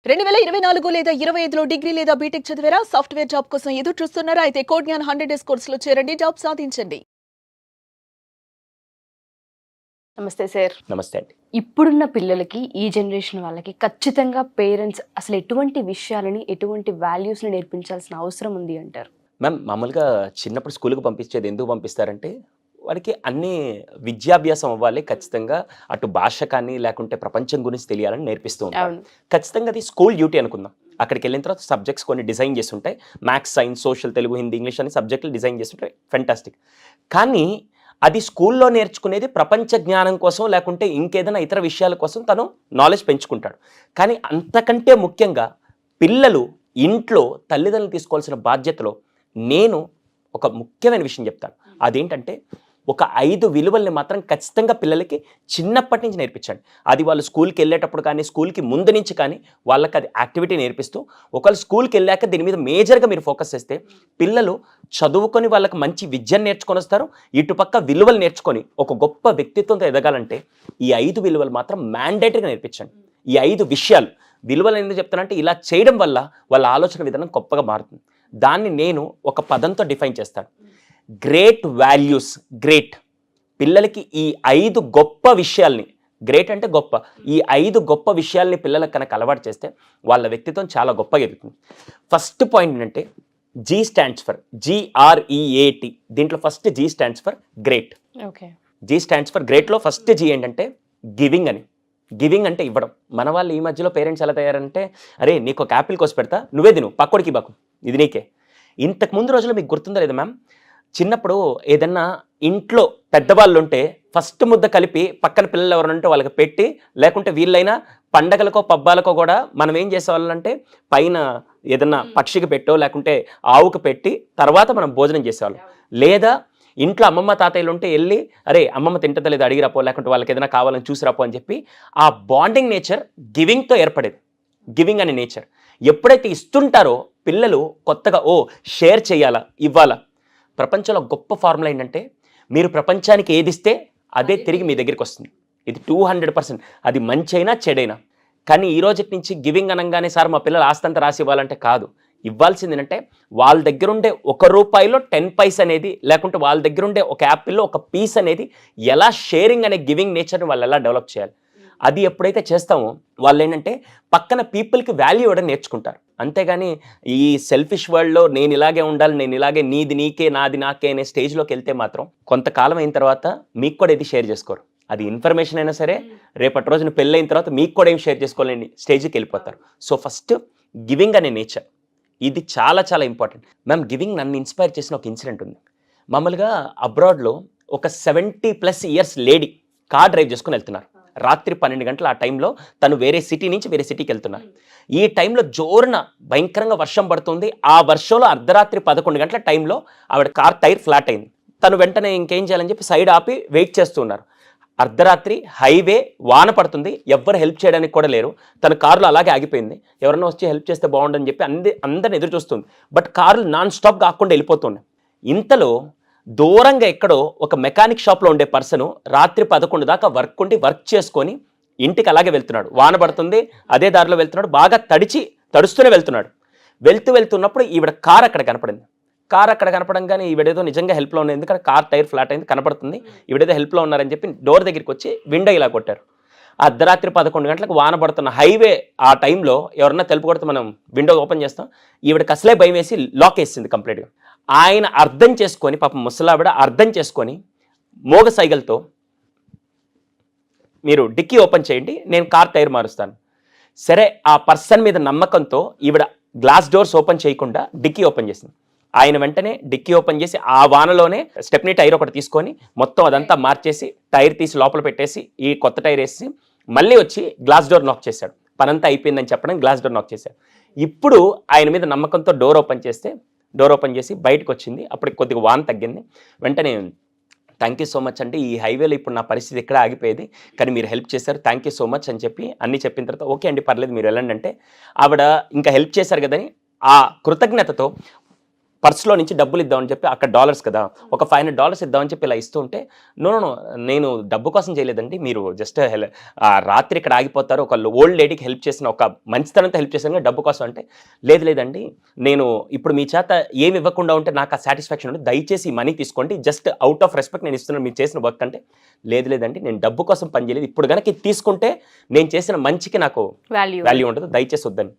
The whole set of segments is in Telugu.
2024 లేదా 25లో డిగ్రీ లేదా బీటెక్ చదివారా? సాఫ్ట్‌వేర్ జాబ్ కోసం ఎదురు చూస్తున్నారా? అయితే కోడ్ జ్ఞాన్ 100 డేస్ కోర్సులో చేరండి, జాబ్ సాధించండి. నమస్తే సార్. నమస్తే అండి. ఇప్పుడున్న పిల్లలకి, ఈ జనరేషన్ వాళ్ళకి ఖచ్చితంగా పేరెంట్స్ అసలు ఎటువంటి విషయాలని, ఎటువంటి వాల్యూస్‌ని నేర్పించాల్సిన అవసరం ఉంది అంటారు? మ్యామ్, మామూలుగా చిన్నప్పుడు స్కూల్‌కి పంపించేది ఎందుకు పంపిస్తారంటే, వాడికి అన్ని విద్యాభ్యాసం అవ్వాలి ఖచ్చితంగా. అటు భాష కానీ, లేకుంటే ప్రపంచం గురించి తెలియాలని నేర్పిస్తూ ఉంటారు. అవును. ఖచ్చితంగా అది స్కూల్ డ్యూటీ అనుకుందాం. అక్కడికి వెళ్ళిన తర్వాత సబ్జెక్ట్స్ కొన్ని డిజైన్ చేసి ఉంటాయి. Maths, science, social, Telugu, Hindi, English అని సబ్జెక్టులు డిజైన్ చేసి ఉంటాయి. ఫెంటాస్టిక్. కానీ అది స్కూల్లో నేర్చుకునేది ప్రపంచ జ్ఞానం కోసం, లేకుంటే ఇంకేదైనా ఇతర విషయాల కోసం తను నాలెడ్జ్ పెంచుకుంటాడు. కానీ అంతకంటే ముఖ్యంగా పిల్లలు ఇంట్లో తల్లిదండ్రులు తీసుకోవాల్సిన బాధ్యతలో నేను ఒక ముఖ్యమైన విషయం చెప్తాను. అదేంటంటే, ఒక 5 విలువల్ని మాత్రం ఖచ్చితంగా పిల్లలకి చిన్నప్పటి నుంచి నేర్పించండి. అది వాళ్ళు స్కూల్కి వెళ్ళేటప్పుడు కానీ, స్కూల్కి ముందు నుంచి కానీ వాళ్ళకి అది యాక్టివిటీ నేర్పిస్తూ, ఒకళ్ళు స్కూల్కి వెళ్ళాక దీని మీద మేజర్గా మీరు ఫోకస్ చేస్తే పిల్లలు చదువుకొని వాళ్ళకి మంచి విద్యను నేర్చుకొని వస్తారు. ఇటుపక్క విలువలు నేర్చుకొని ఒక గొప్ప వ్యక్తిత్వంతో ఎదగాలంటే ఈ 5 విలువలు మాత్రం మ్యాండేటరీగా నేర్పించండి. ఈ 5 విషయాలు విలువలు ఎందుకు చెప్తానంటే, ఇలా చేయడం వల్ల వాళ్ళ ఆలోచన విధానం గొప్పగా మారుతుంది. దాన్ని నేను ఒక పదంతో డిఫైన్ చేస్తాను. Great values. గ్రేట్ పిల్లలకి ఈ 5 గొప్ప విషయాల్ని, గ్రేట్ అంటే గొప్ప, ఈ 5 గొప్ప విషయాల్ని పిల్లలకు కనుక అలవాటు చేస్తే వాళ్ళ వ్యక్తిత్వం చాలా గొప్పగా ఎదుగుతుంది. ఫస్ట్ పాయింట్ ఏంటంటే, జీ స్టాండ్స్ ఫర్ GREAT. దీంట్లో first G stands for great. Okay. G stands for గ్రేట్లో ఫస్ట్ జీ ఏంటంటే గివింగ్ అని. గివింగ్ అంటే ఇవ్వడం. మన వాళ్ళు ఈ మధ్యలో పేరెంట్స్ ఎలా తయారంటే, అరే నీకు ఒక యాపిల్ కోసి పెడతా, నువ్వే తిను, పక్కోడికి ఇవ్వకు, ఇది నీకే. ఇంతకు ముందు రోజుల్లో మీకు గుర్తుందా లేదా మ్యామ్, చిన్నప్పుడు ఏదన్నా ఇంట్లో పెద్దవాళ్ళు ఉంటే ఫస్ట్ ముద్ద కలిపి పక్కన పిల్లలు ఎవరైనా ఉంటే వాళ్ళకి పెట్టి, లేకుంటే వీళ్ళైనా పండగలకో పబ్బాలకో కూడా మనం ఏం చేసేవాళ్ళంటే పైన ఏదన్నా పక్షికి పెట్టో లేకుంటే ఆవుకు పెట్టి తర్వాత మనం భోజనం చేసేవాళ్ళం. లేదా ఇంట్లో అమ్మమ్మ తాతయ్యలు ఉంటే వెళ్ళి, అరే అమ్మమ్మ తింటుందా లేదా అడిగిరాపో, లేకుంటే వాళ్ళకి ఏదైనా కావాలని చూసిరాపో అని చెప్పి ఆ బాండింగ్ నేచర్ గివింగ్తో ఏర్పడేది. గివింగ్ అనే నేచర్ ఎప్పుడైతే ఇస్తుంటారో పిల్లలు కొత్తగా షేర్ చేయాలా, ఇవ్వాలా. ప్రపంచంలో గొప్ప ఫార్ములా ఏంటంటే, మీరు ప్రపంచానికి ఏది ఇస్తే అదే తిరిగి మీ దగ్గరికి వస్తుంది. ఇది 200%. అది మంచి అయినా చెడైనా. కానీ ఈ రోజు నుంచి గివింగ్ అనగానే సార్ మా పిల్లలు ఆస్తంతా రాసి ఇవ్వాలంటే కాదు. ఇవ్వాల్సింది ఏంటంటే, వాళ్ళ దగ్గర ఉండే ₹1 10 పైస్ అనేది, లేకుంటే వాళ్ళ దగ్గర ఉండే ఒక యాపిల్లో ఒక పీస్ అనేది ఎలా షేరింగ్ అనే గివింగ్ నేచర్ని వాళ్ళు ఎలా డెవలప్ చేయాలి. అది ఎప్పుడైతే చేస్తామో వాళ్ళు ఏంటంటే పక్కన పీపుల్కి వాల్యూ ఇవ్వడం నేర్చుకుంటారు. అంతేగాని ఈ సెల్ఫిష్ వరల్డ్లో నేను ఇలాగే ఉండాలి, నేను ఇలాగే నీది నీకే నాది నాకే అనే స్టేజ్లోకి వెళ్తే మాత్రం కొంతకాలం అయిన తర్వాత మీకు కూడా ఇది షేర్ చేసుకోరు. అది ఇన్ఫర్మేషన్ అయినా సరే, రేపటి రోజున పెళ్ళైన తర్వాత మీకు కూడా ఏం షేర్ చేసుకోలేని స్టేజ్కి వెళ్ళిపోతారు. సో ఫస్ట్ గివింగ్ అనే నేచర్, ఇది చాలా చాలా ఇంపార్టెంట్. మ్యామ్, గివింగ్ నన్ను ఇన్స్పైర్ చేసిన ఒక ఇన్సిడెంట్ ఉంది. మామూలుగా అబ్రాడ్లో ఒక 70+ ఇయర్స్ లేడీ కార్ డ్రైవ్ చేసుకుని వెళ్తున్నారు. రాత్రి 12 గంటల ఆ టైంలో తను వేరే సిటీ నుంచి వేరే సిటీకి వెళ్తున్నారు. ఈ టైంలో జోరున భయంకరంగా వర్షం పడుతుంది. ఆ వర్షంలో అర్ధరాత్రి 11 గంటల టైంలో ఆవిడ కార్ టైర్ ఫ్లాట్ అయింది. తను వెంటనే ఇంకేం చేయాలని చెప్పి సైడ్ ఆపి వెయిట్ చేస్తూ ఉన్నారు. అర్ధరాత్రి హైవే, వాన పడుతుంది, ఎవ్వరు హెల్ప్ చేయడానికి కూడా లేరు. తన కారులో అలాగే ఆగిపోయింది. ఎవరన్నా వచ్చి హెల్ప్ చేస్తే బాగుండని చెప్పి అందరిని ఎదురు చూస్తుంది. బట్ కార్లు నాన్ స్టాప్ కాకుండా వెళ్ళిపోతున్నాయి. ఇంతలో దూరంగా ఎక్కడో ఒక మెకానిక్ షాప్లో ఉండే పర్సను రాత్రి 11 దాకా వర్క్ చేసుకొని ఇంటికి అలాగే వెళ్తున్నాడు. వాన పడుతుంది, అదే దారిలో వెళ్తున్నాడు, బాగా తడుస్తూనే వెళ్తున్నాడు. వెళ్తున్నప్పుడు ఈవిడ కార్ అక్కడ కనపడింది. కార్ అక్కడ కనపడంగానే ఈవిడేదో నిజంగా హెల్ప్లో ఉన్నది, ఎందుకంటే కార్ టైర్ ఫ్లాట్ అయింది కనపడుతుంది, ఈవిడేదో హెల్ప్లో ఉన్నారని చెప్పి డోర్ దగ్గరికి వచ్చి విండో ఇలా కొట్టారు. అర్ధరాత్రి 11 గంటలకు వాన పడుతున్న హైవే ఆ టైంలో ఎవరన్నా తెలుపు కొడితే మనం విండో ఓపెన్ చేస్తాం. ఈవిడకి అసలే భయం వేసి లాక్ వేసింది కంప్లీట్గా. ఆయన అర్థం చేసుకొని, పాపం ముసలావిడ అర్థం చేసుకొని మోగ సైగలతో, మీరు డిక్కీ ఓపెన్ చేయండి, నేను కార్ టైర్ మారుస్తాను. సరే, ఆ పర్సన్ మీద నమ్మకంతో ఈవిడ గ్లాస్ డోర్స్ ఓపెన్ చేయకుండా డిక్కీ ఓపెన్ చేసింది. ఆయన వెంటనే డిక్కీ ఓపెన్ చేసి ఆ వానలోనే స్టెప్నీ టైర్ ఒకటి తీసుకొని మొత్తం అదంతా మార్చేసి టైర్ తీసి లోపల పెట్టేసి ఈ కొత్త టైర్ వేసి మళ్ళీ వచ్చి గ్లాస్ డోర్ నాక్ చేశాడు. పనంతా అయిపోయిందని చెప్పడం గ్లాస్ డోర్ నాక్ చేశాడు. ఇప్పుడు ఆయన మీద నమ్మకంతో డోర్ ఓపెన్ చేసి బయటకు వచ్చింది. అప్పటికి కొద్దిగా వాన తగ్గింది. వెంటనే థ్యాంక్ యూ సో మచ్ అండి, ఈ హైవేలో ఇప్పుడు నా పరిస్థితి ఎక్కడ ఆగిపోయేది, కానీ మీరు హెల్ప్ చేశారు, థ్యాంక్ యూ సో మచ్ అని చెప్పి అన్నీ చెప్పిన తర్వాత, ఓకే అండి పర్లేదు మీరు వెళ్ళండి అంటే, ఆవిడ ఇంకా హెల్ప్ చేశారు కదని ఆ కృతజ్ఞతతో పర్స్లో నుంచి డబ్బులు ఇద్దామని చెప్పి అక్కడ డాలర్స్ కదా, ఒక $500 ఇద్దామని చెప్పి ఇలా ఇస్తూ ఉంటే, నో నేను డబ్బు కోసం చేయలేదండి, మీరు జస్ట్ రాత్రి ఇక్కడ ఆగిపోతారు, ఒక ఓల్డ్ లేడీకి హెల్ప్ చేసిన, ఒక మంచితనంతో హెల్ప్ చేశాను డబ్బు కోసం అంటే, లేదండి నేను ఇప్పుడు మీ చేత ఏమి ఇవ్వకుండా ఉంటే నాకు ఆ సాటిస్ఫాక్షన్ ఉంది, దయచేసి మనీ తీసుకోండి, జస్ట్ అవుట్ ఆఫ్ రెస్పెక్ట్ నేను ఇస్తున్నాను మీరు చేసిన వర్క్ అంటే, లేదండి నేను డబ్బు కోసం పని చేయలేదు, ఇప్పుడు కనుక ఇది తీసుకుంటే నేను చేసిన మంచికి నాకు వాల్యూ ఉండదు, దయచేసి వద్దని.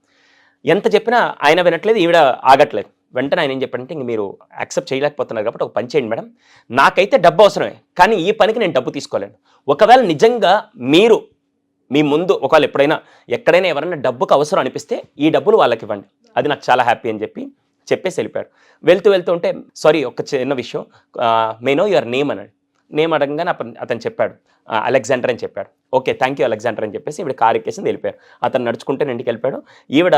ఎంత చెప్పినా ఆయన వినట్లేదు, ఈవిడ ఆగట్లేదు. వెంటనే ఆయన ఏం చెప్పాడంటే, ఇంక మీరు యాక్సెప్ట్ చేయలేకపోతున్నారు కాబట్టి ఒక పని చేయండి మేడం, నాకైతే డబ్బు అవసరమే, కానీ ఈ పనికి నేను డబ్బు తీసుకోలేను. ఒకవేళ నిజంగా మీరు మీ ముందు ఒకవేళ ఎప్పుడైనా ఎక్కడైనా ఎవరైనా డబ్బుకు అవసరం అనిపిస్తే ఈ డబ్బులు వాళ్ళకి ఇవ్వండి, అది నాకు చాలా హ్యాపీ అని చెప్పేసి వెళ్ళిపోయాడు. వెళ్తూ ఉంటే, సారీ ఒక చిన్న విషయం, మే నో యువర్ నేమ్ అన్నాడు. నేమ్ అడగగానే అతను చెప్పాడు, అలెగ్జాండర్ అని చెప్పాడు. ఓకే థ్యాంక్ యూ అలెగ్జాండర్ అని చెప్పేసి ఈవిడ కారు ఎక్కేసింది, వెళ్ళిపోయాడు. అతను నడుచుకుంటే ఇంటికి వెళ్ళిపోయాడు. ఈవిడ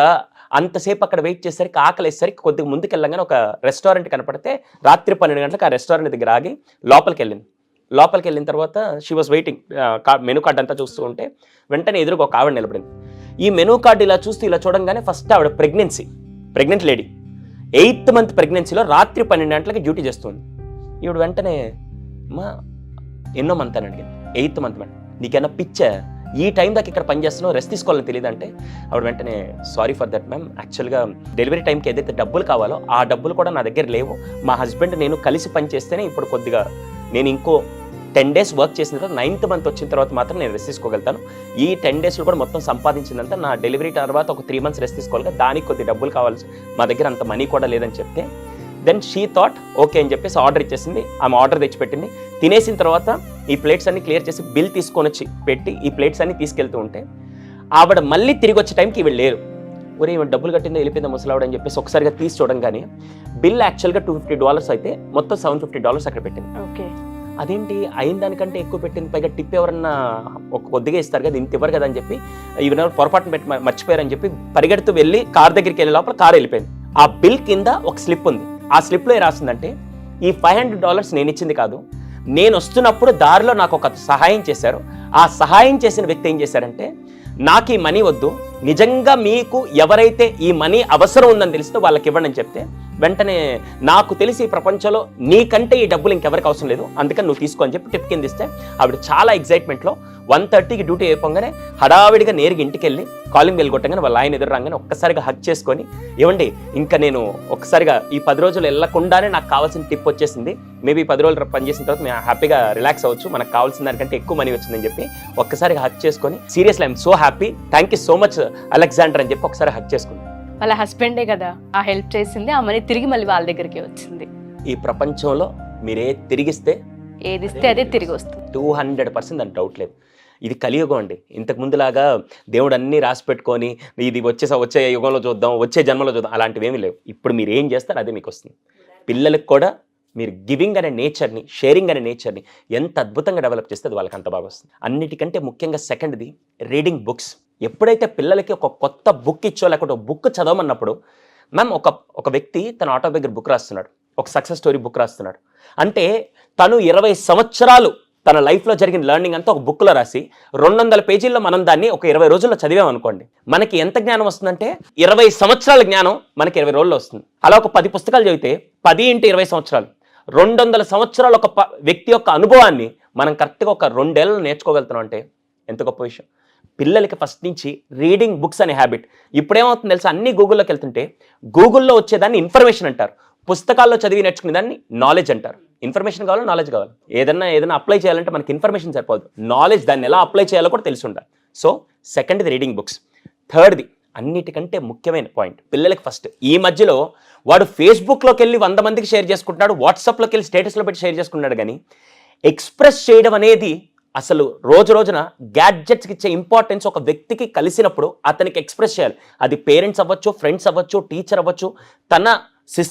అంతసేపు అక్కడ వెయిట్ చేసేసరికి ఆకలి వేసేసరికి కొద్దిగా ముందుకు వెళ్ళగానే ఒక రెస్టారెంట్ కనపడితే రాత్రి 12 గంటలకు ఆ రెస్టారెంట్ దగ్గర ఆగి లోపలికి వెళ్ళిన తర్వాత she was waiting, menu card అంతా చూస్తూ ఉంటే వెంటనే ఎదురుగా ఒక ఆవిడ నిలబడింది. ఈ మెనూ కార్డు ఇలా చూడంగానే ఫస్ట్ ఆవిడ ప్రెగ్నెంట్ లేడీ, 8th మంత్ ప్రెగ్నెన్సీలో రాత్రి 12 గంటలకి డ్యూటీ చేస్తుంది. ఈవిడ వెంటనే, అమ్మా ఎన్నో మంత్ అని అడిగింది. 8th మంత్ మేడం, నీకైనా పిచ్చా, ఈ టైం దాకా ఇక్కడ పని చేస్తున్నావు, రెస్ట్ తీసుకోవాలని తెలియదు అంటే, ఆవిడ వెంటనే సారీ ఫర్ దట్ మ్యామ్, యాక్చువల్గా డెలివరీ టైంకి ఏదైతే డబ్బులు కావాలో ఆ డబ్బులు కూడా నా దగ్గర లేవు, మా హస్బెండ్ నేను కలిసి పని చేస్తేనే ఇప్పుడు కొద్దిగా నేను ఇంకో 10 days వర్క్ చేసిన తర్వాత 9th మంత్ వచ్చిన తర్వాత మాత్రం నేను రెస్ట్ తీసుకోగలుగుతాను, ఈ 10 daysలో కూడా మొత్తం సంపాదించిందంతా నా డెలివరీ తర్వాత ఒక 3 months రెస్ట్ తీసుకోవాలి, దానికి కొద్ది డబ్బులు కావాల్సి, మా దగ్గర అంత మనీ కూడా లేదని చెప్తే, దెన్ షీ థాట్ ఓకే అని చెప్పేసి ఆర్డర్ ఇచ్చేసింది. ఆమె ఆర్డర్ తెచ్చిపెట్టింది. తినేసిన తర్వాత ఈ ప్లేట్స్ అన్ని క్లియర్ చేసి బిల్ తీసుకొని వచ్చి పెట్టి ఈ ప్లేట్స్ అన్ని తీసుకెళ్తూ ఉంటే, ఆవిడ మళ్ళీ తిరిగి వచ్చే టైంకి ఈవిడ లేరు. ఒరే ఈవిడ డబ్బులు కట్టిందో వెళ్ళిపోయిందా ముసలావిడ అని చెప్పేసి ఒకసారిగా తీసి చూడంగానే బిల్ యాక్చువల్గా $250 అయితే మొత్తం $750 అక్కడ పెట్టింది. ఓకే, అదేంటి అయిన దానికంటే ఎక్కువ పెట్టింది, పైగా టిప్ ఎవరన్నా ఒక కొద్దిగా ఇస్తారు కదా, ఇంత ఇవ్వరు కదా అని చెప్పి ఈవెన్ పొరపాటున పెట్టి మర్చిపోయారని చెప్పి పరిగెడుతూ వెళ్ళి కార్ దగ్గరికి వెళ్ళే లోపల కారు వెళ్ళిపోయింది. ఆ బిల్ కింద ఒక స్లిప్ ఉంది. ఆ స్లిప్లో రాసిందంటే, ఈ $500 నేను ఇచ్చింది కాదు, నేను వస్తున్నప్పుడు దారిలో నాకు ఒక సహాయం చేశారు, ఆ సహాయం చేసిన వ్యక్తి ఏం చేశారంటే, నాకు ఈ మనీ వద్దు, నిజంగా మీకు ఎవరైతే ఈ మనీ అవసరం ఉందని తెలిస్తే వాళ్ళకి ఇవ్వండి అని చెప్తే, వెంటనే నాకు తెలిసి ఈ ప్రపంచంలో నీకంటే ఈ డబ్బులు ఇంకెవరికి అవసరం లేదు, అందుకని నువ్వు తీసుకో అని చెప్పి టిప్ కింద ఇస్తే, ఆవిడ చాలా ఎగ్జైట్మెంట్లో 1:30కి డ్యూటీ అయిపోగానే హడావిడిగా నేరుగా ఇంటికి వెళ్ళి కాలింగ్ బెల్ కొట్టగానే వాళ్ళ ఆయన ఎదురు రాగానే ఒక్కసారిగా హక్ చేసుకొని, ఏమండి ఇంకా నేను ఒక్కసారిగా ఈ 10 రోజులు వెళ్ళకుండానే నాకు కావాల్సిన టిప్ వచ్చేసింది, మేబీ 10 రోజులు పనిచేసిన తర్వాత మేము హ్యాపీగా రిలాక్స్ అవ్వచ్చు, మనకు కావాల్సిన దానికంటే ఎక్కువ మనీ వచ్చిందని చెప్పి ఒక్కసారిగా హక్ చేసుకొని, seriously I'm so happy, thank you so much Alexander అని చెప్పి ఒకసారి హక్ చేసుకున్నాను. వాళ్ళ హస్బెండే కదా ఆ హెల్ప్ చేసింది, ఆ మనీ తిరిగి మళ్ళీ వాళ్ళ దగ్గరికి వచ్చింది. ఈ ప్రపంచంలో మీరే తిరిగిస్తే ఏదిస్తే అదే తిరిగి వస్తుంది, 200% దాని డౌట్ లేదు. ఇది కలియుగం అండి. ఇంతకు ముందులాగా దేవుడు అన్నీ రాసి పెట్టుకొని ఇది వచ్చే యుగంలో చూద్దాం, వచ్చే జన్మలో చూద్దాం, అలాంటివి ఏమీ లేవు. ఇప్పుడు మీరు ఏం చేస్తారు అదే మీకు వస్తుంది. పిల్లలకు కూడా మీరు గివింగ్ అనే నేచర్ని, షేరింగ్ అనే నేచర్ని ఎంత అద్భుతంగా డెవలప్ చేస్తే అది వాళ్ళకి అంత బాగా వస్తుంది. అన్నిటికంటే ముఖ్యంగా సెకండ్ది రీడింగ్ బుక్స్. ఎప్పుడైతే పిల్లలకి ఒక కొత్త బుక్ ఇచ్చో లేకపోతే ఒక బుక్ చదవమన్నప్పుడు, మ్యామ్ ఒక వ్యక్తి తన ఆటోబయోగ్రఫీ బుక్ రాస్తున్నాడు, ఒక సక్సెస్ స్టోరీ బుక్ రాస్తున్నాడు అంటే, తను 20 సంవత్సరాలు తన లైఫ్లో జరిగిన లెర్నింగ్ అంతా ఒక బుక్లో రాసి 200 పేజీల్లో మనం దాన్ని ఒక 20 రోజుల్లో చదివామనుకోండి, మనకి ఎంత జ్ఞానం వస్తుందంటే 20 సంవత్సరాల జ్ఞానం మనకి 20 రోజుల్లో వస్తుంది. అలా ఒక 10 పుస్తకాలు చదివితే 10 × 20 సంవత్సరాలు, 200 సంవత్సరాలు ఒక వ్యక్తి యొక్క అనుభవాన్ని మనం కరెక్ట్గా ఒక 2 ఏళ్ళు నేర్చుకోగలుగుతున్నాం అంటే ఎంత గొప్ప విషయం. పిల్లలకి ఫస్ట్ నుంచి రీడింగ్ బుక్స్ అనే హ్యాబిట్. ఇప్పుడేమవుతుంది తెలుసా, అన్ని గూగుల్లోకి వెళ్తుంటే గూగుల్లో వచ్చేదాన్ని ఇన్ఫర్మేషన్ అంటారు, పుస్తకాల్లో చదివి నేర్చుకునే దాన్ని నాలెడ్జ్ అంటారు. ఇన్ఫర్మేషన్ కావాలి, నాలెడ్జ్ కావాలి. ఏదైనా అప్లై చేయాలంటే మనకి ఇన్ఫర్మేషన్ సరిపోదు, నాలెడ్జ్, దాన్ని ఎలా అప్లై చేయాలో కూడా తెలిసి ఉండాలి. సో సెకండ్ది రీడింగ్ బుక్స్. థర్డ్ది అన్నిటికంటే ముఖ్యమైన పాయింట్, పిల్లలకి ఫస్ట్ ఈ మధ్యలో వాడు ఫేస్బుక్లోకి వెళ్ళి 100 మందికి షేర్ చేసుకుంటున్నాడు, వాట్సాప్లోకి వెళ్ళి స్టేటస్లో పెట్టి షేర్ చేసుకుంటున్నాడు, కానీ ఎక్స్ప్రెస్ చేయడం అనేది అసలు రోజున గ్యాడ్జెట్స్కి ఇచ్చే ఇంపార్టెన్స్ ఒక వ్యక్తికి కలిసినప్పుడు అతనికి ఎక్స్ప్రెస్ చేయాలి. అది పేరెంట్స్ అవ్వచ్చు, ఫ్రెండ్స్ అవ్వచ్చు, టీచర్ అవ్వచ్చు, తన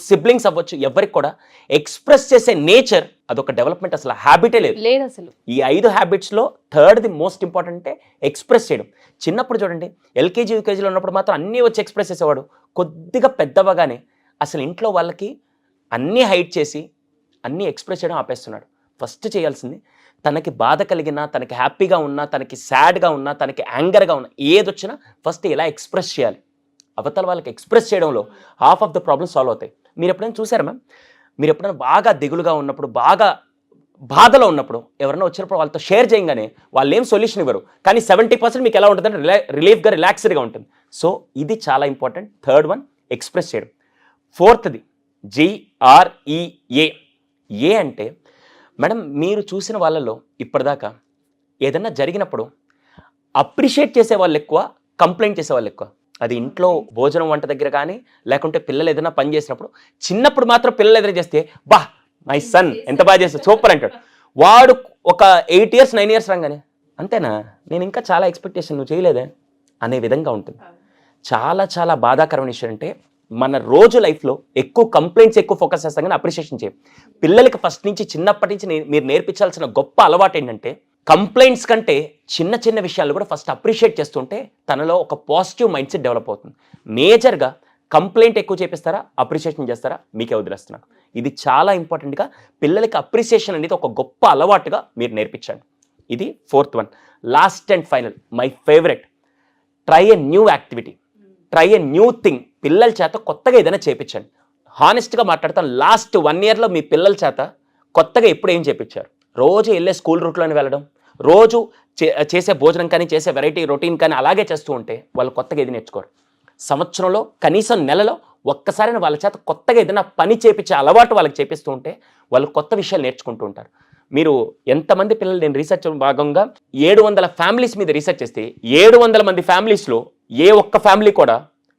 సిబ్లింగ్స్ అవ్వచ్చు, ఎవరికి కూడా ఎక్స్ప్రెస్ చేసే నేచర్ అదొక డెవలప్మెంట్, అసలు హ్యాబిటే లేదు అసలు. ఈ 5 హ్యాబిట్స్లో థర్డ్ది మోస్ట్ ఇంపార్టెంట్ అంటే ఎక్స్ప్రెస్ చేయడం. చిన్నప్పుడు చూడండి, ఎల్కేజీ యూకేజీలో ఉన్నప్పుడు మాత్రం అన్నీ వచ్చి ఎక్స్ప్రెస్ చేసేవాడు, కొద్దిగా పెద్దవగానే అసలు ఇంట్లో వాళ్ళకి అన్నీ హైడ్ చేసి అన్నీ ఎక్స్ప్రెస్ చేయడం ఆపేస్తున్నాడు. ఫస్ట్ చేయాల్సింది, తనకి బాధ కలిగినా, తనకి హ్యాపీగా ఉన్నా, తనకి సాడ్గా ఉన్నా, తనకి యాంగర్గా ఉన్నా, ఏదొచ్చినా ఫస్ట్ ఎలా ఎక్స్ప్రెస్ చేయాలి. అవతల వాళ్ళకి ఎక్స్ప్రెస్ చేయడంలో half of the problem solve అవుతాయి. మీరు ఎప్పుడైనా చూసారా మ్యామ్? మీరు ఎప్పుడైనా బాగా దిగులుగా ఉన్నప్పుడు, బాగా బాధలో ఉన్నప్పుడు ఎవరైనా వచ్చినప్పుడు వాళ్ళతో షేర్ చేయగానే వాళ్ళు ఏం సొల్యూషన్ ఇవ్వరు, కానీ 70% మీకు ఎలా ఉంటుందంటే రిలీఫ్గా, రిలాక్స్డ్గా ఉంటుంది. సో ఇది చాలా ఇంపార్టెంట్. థర్డ్ వన్ ఎక్స్ప్రెస్ చేయడం. ఫోర్త్ది GREA. ఏ అంటే మేడం, మీరు చూసిన వాళ్ళలో ఇప్పటిదాకా ఏదన్నా జరిగినప్పుడు అప్రిషియేట్ చేసే వాళ్ళు ఎక్కువ, కంప్లైంట్ చేసే వాళ్ళు ఎక్కువ. అది ఇంట్లో భోజనం వంట దగ్గర కానీ, లేకుంటే పిల్లలు ఏదైనా పని చేసినప్పుడు, చిన్నప్పుడు మాత్రం పిల్లలు ఏదైనా చేస్తే బా మై సన్ ఎంత బాగా చేస్తాడు, సూపర్ అంటాడు. వాడు ఒక 8 years 9 years రాగానే అంతేనా, నేను ఇంకా చాలా ఎక్స్పెక్టేషన్, నువ్వు చేయలేదే అనే విధంగా ఉంటుంది. చాలా చాలా బాధాకరమైన విషయం అంటే మన రోజు లైఫ్లో ఎక్కువ కంప్లైంట్స్ ఎక్కువ ఫోకస్ చేస్తాం కానీ అప్రిషియేషన్ చేయం. పిల్లలకి ఫస్ట్ నుంచి, చిన్నప్పటి నుంచి మీరు నేర్పించాల్సిన గొప్ప అలవాటు ఏంటంటే కంప్లైంట్స్ కంటే చిన్న చిన్న విషయాలు కూడా ఫస్ట్ అప్రిషియేట్ చేస్తుంటే తనలో ఒక పాజిటివ్ మైండ్ సెట్ డెవలప్ అవుతుంది. మేజర్గా కంప్లైంట్ ఎక్కువ చేపిస్తారా, అప్రిషియేషన్ చేస్తారా, మీకే వదిలేస్తున్నాను. ఇది చాలా ఇంపార్టెంట్గా పిల్లలకి అప్రిషియేషన్ అనేది ఒక గొప్ప అలవాటుగా మీరు నేర్పించండి. ఇది fourth one. Last and final, my favourite, try a new activity, try a new thing. పిల్లల చేత కొత్తగా ఏదైనా చేయించండి. హానెస్ట్గా మాట్లాడతాను, లాస్ట్ 1 yearలో మీ పిల్లల చేత కొత్తగా ఎప్పుడు ఏం చేయించారు? రోజు వెళ్ళే స్కూల్ రూట్లోనే వెళ్ళడం, రోజు చేసే భోజనం కానీ, చేసే వెరైటీ రొటీన్ కానీ అలాగే చేస్తూ ఉంటే వాళ్ళు కొత్తగా ఏది నేర్చుకోరు. సంవత్సరంలో కనీసం నెలలో ఒక్కసారైనా వాళ్ళ చేత కొత్తగా ఏదైనా పని చేపించే అలవాటు వాళ్ళకి చేపిస్తూ ఉంటే వాళ్ళు కొత్త విషయాలు నేర్చుకుంటూ ఉంటారు. మీరు ఎంతమంది పిల్లలు, నేను రీసెర్చ్ భాగంగా 700 ఫ్యామిలీస్ మీద రీసెర్చ్ చేస్తే 700 మంది ఫ్యామిలీస్లో ఏ ఒక్క ఫ్యామిలీ కూడా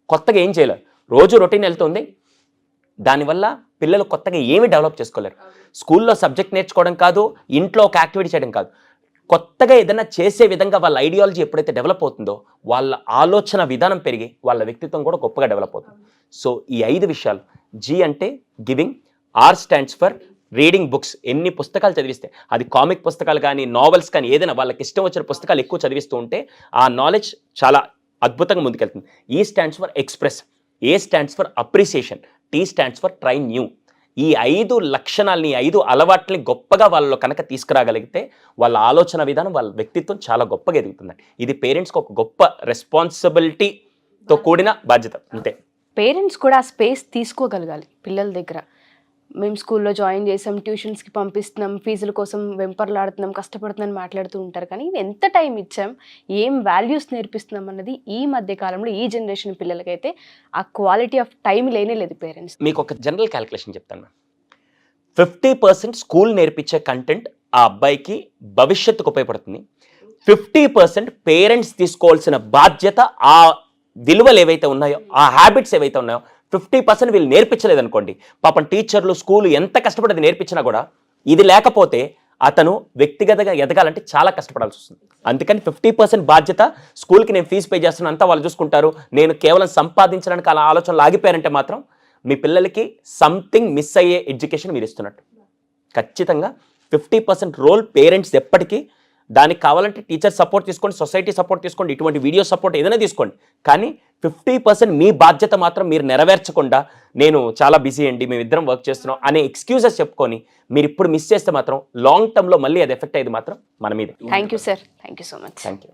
కొత్తగా ఏం చేయలేరు. రోజు రొటీన్ వెళ్తుంది, దానివల్ల పిల్లలు కొత్తగా ఏమి డెవలప్ చేసుకోలేరు. స్కూల్లో సబ్జెక్ట్ నేర్చుకోవడం కాదు, ఇంట్లో ఒక యాక్టివిటీ చేయడం కాదు, కొత్తగా ఏదైనా చేసే విధంగా వాళ్ళ ఐడియాలజీ ఎప్పుడైతే డెవలప్ అవుతుందో వాళ్ళ ఆలోచన విధానం పెరిగి వాళ్ళ వ్యక్తిత్వం కూడా గొప్పగా డెవలప్ అవుతుంది. సో ఈ 5 విషయాలు, G అంటే giving, R stands for reading books. ఎన్ని పుస్తకాలు చదివిస్తే, అది కామిక్ పుస్తకాలు కానీ, నావెల్స్ కానీ, ఏదైనా వాళ్ళకి ఇష్టం వచ్చిన పుస్తకాలు ఎక్కువ చదివిస్తూ ఉంటే ఆ నాలెడ్జ్ చాలా అద్భుతంగా ముందుకెళ్తుంది. E stands for express, A stands for appreciation, T stands for try new. ఈ 5 లక్షణాలని, 5 అలవాట్లని గొప్పగా వాళ్ళలో కనుక తీసుకురాగలిగితే వాళ్ళ ఆలోచన విధానం, వాళ్ళ వ్యక్తిత్వం చాలా గొప్పగా ఎదుగుతుందండి. ఇది పేరెంట్స్కి ఒక గొప్ప రెస్పాన్సిబిలిటీతో కూడిన బాధ్యత. అంతే. పేరెంట్స్ కూడా ఆ స్పేస్ తీసుకోగలగాలి పిల్లల దగ్గర. మేము స్కూల్లో జాయిన్ చేసాం, ట్యూషన్స్కి పంపిస్తున్నాం, ఫీజుల కోసం వెంపర్లాడుతున్నాం, కష్టపడుతున్నాం మాట్లాడుతూ ఉంటారు. కానీ ఎంత టైం ఇచ్చాం, ఏం వాల్యూస్ నేర్పిస్తున్నాం అన్నది ఈ మధ్య కాలంలో ఈ జనరేషన్ పిల్లలకైతే ఆ క్వాలిటీ ఆఫ్ టైం లేనే లేదు పేరెంట్స్. మీకు ఒక జనరల్ క్యాలిక్యులేషన్ చెప్తాను. 50% స్కూల్ నేర్పించే కంటెంట్ ఆ అబ్బాయికి భవిష్యత్తుకు ఉపయోగపడుతుంది. 50% పేరెంట్స్ తీసుకోవాల్సిన బాధ్యత, ఆ విలువలు ఏవైతే ఉన్నాయో, ఆ హ్యాబిట్స్ ఏవైతే ఉన్నాయో 50% వీళ్ళు నేర్పించలేదు అనుకోండి, పాపం టీచర్లు, స్కూల్ ఎంత కష్టపడి అది నేర్పించినా కూడా ఇది లేకపోతే అతను వ్యక్తిగతంగా ఎదగాలంటే చాలా కష్టపడాల్సి వస్తుంది. అందుకని 50% బాధ్యత స్కూల్కి నేను ఫీజు పే చేస్తున్నా, అంతా వాళ్ళు చూసుకుంటారు, నేను కేవలం సంపాదించడానికి అలా ఆలోచనలు ఆగిపోయారంటే మాత్రం మీ పిల్లలకి సంథింగ్ మిస్ అయ్యే ఎడ్యుకేషన్ మీరు ఇస్తున్నట్టు. ఖచ్చితంగా 50% రోల్ పేరెంట్స్ ఎప్పటికీ. దానికి కావాలంటే టీచర్ సపోర్ట్ తీసుకోండి, సొసైటీ సపోర్ట్ తీసుకోండి, ఇటువంటి వీడియో సపోర్ట్ ఏదైనా తీసుకోండి, కానీ 50% మీ బాధ్యత మాత్రం మీరు నెరవేర్చకుండా నేను చాలా బిజీ అండి, మేము ఇద్దరం వర్క్ చేస్తున్నాం అనే ఎక్స్క్యూజెస్ చెప్పుకొని మీరు ఇప్పుడు మిస్ చేస్తే మాత్రం లాంగ్ టర్మ్లో మళ్ళీ అది ఎఫెక్ట్ అయ్యేది మాత్రం మన మీద. Thank you sir, thank you so much. Thank you.